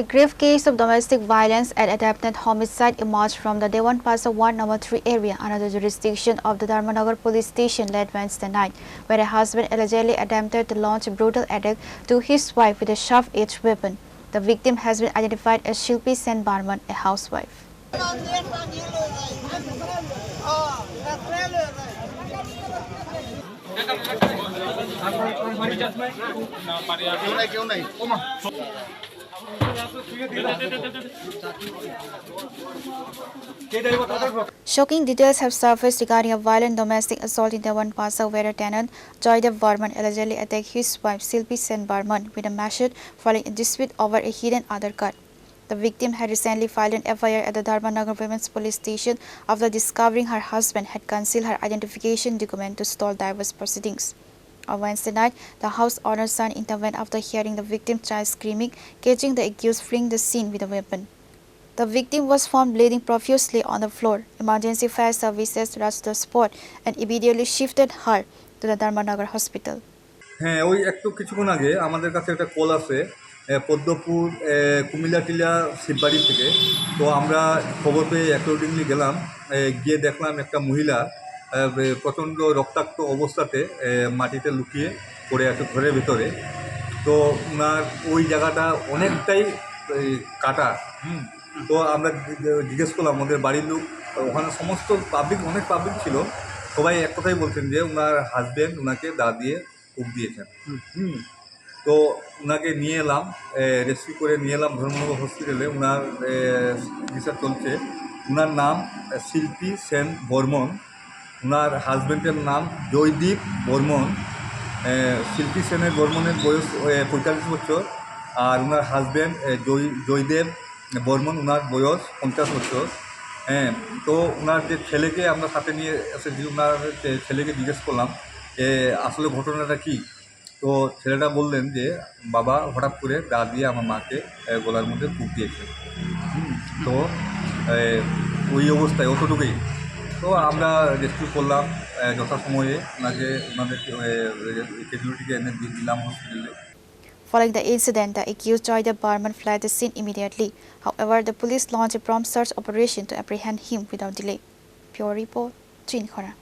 A grave case of domestic violence and attempted homicide emerged from the Dewan Pasar Ward No. 3 area under the jurisdiction of the Dharmanagar police station late Wednesday night, where a husband allegedly attempted to launch a brutal attack to his wife with a sharp-edged weapon. The victim has been identified as Shilpi Sen Barman, a housewife. Shocking details have surfaced regarding a violent domestic assault in Dewan Pasar where a tenant, Joydev Barman, allegedly attacked his wife Shilpi Sen Barman with a machete following a dispute over a hidden Aadhaar card. The victim had recently filed an FIR at the Dharmanagar Women's Police Station after discovering her husband had concealed her identification document to stall divorce proceedings. On Wednesday night, the house owner's son intervened after hearing the victim's child screaming, catching the accused fleeing the scene with a weapon. The victim was found bleeding profusely on the floor. Emergency fire services rushed to the spot and immediately shifted her to the Dharmanagar hospital. হ্যাঁ, ওই একটু কিছুক্ষণ আগে আমাদের কাছে একটা call আসে পদ্মপুর কুমিল্লা শিববাড়ি থেকে। তো আমরা খবর পেয়ে অ্যাকর্ডিংলি গেলাম, গিয়ে দেখলাম একটা মহিলা প্রচণ্ড রক্তাক্ত অবস্থাতে মাটিতে লুকিয়ে পড়ে আছে ঘরের ভেতরে। তো ওনার ওই জায়গাটা অনেকটাই কাটা। তো আমরা জিজ্ঞেস করলাম ওদের বাড়ির লোক, ওখানে সমস্ত পাবলিক, অনেক পাবলিক ছিল, সবাই এক কথাই বলছেন যে ওনার হাজব্যান্ড ওনাকে দা দিয়ে কূপ দিয়েছেন। তো ওনাকে নিয়ে এলাম, রেস্কিউ করে নিয়ে এলাম ধর্মনগর হসপিটালে। ওনার চিকিৎসা চলছে। ওনার নাম শিল্পী সেন বর্মন, ওনার হাজব্যান্ডের নাম জয়দীপ বর্মন। শিল্পী সেনের বর্মনের বয়স 45 বছর, আর ওনার হাজব্যান্ড জয়দেব বর্মন, ওনার বয়স 50 বছর। হ্যাঁ, তো ওনার যে ছেলেকে আমরা সাথে নিয়ে এসেছি, ওনার ছেলেকে জিজ্ঞেস করলাম আসলে ঘটনাটা কী। তো ছেলেটা বললেন যে বাবা হঠাৎ করে দা দিয়ে আমার মাকে গলার মধ্যে কূপ দিয়েছে। তো ওই অবস্থায় অতটুকুই। তো আমরা রেস্কিউ করলাম যথাসময়ে, ওনাদের ক্যাজুয়ালিটিকে এনে দিলাম হসপিটালে। Following the incident, the accused Joydev Barman fled the scene immediately. However, the police launched a prompt search operation to apprehend him without delay. Pure Report, Chinkhara.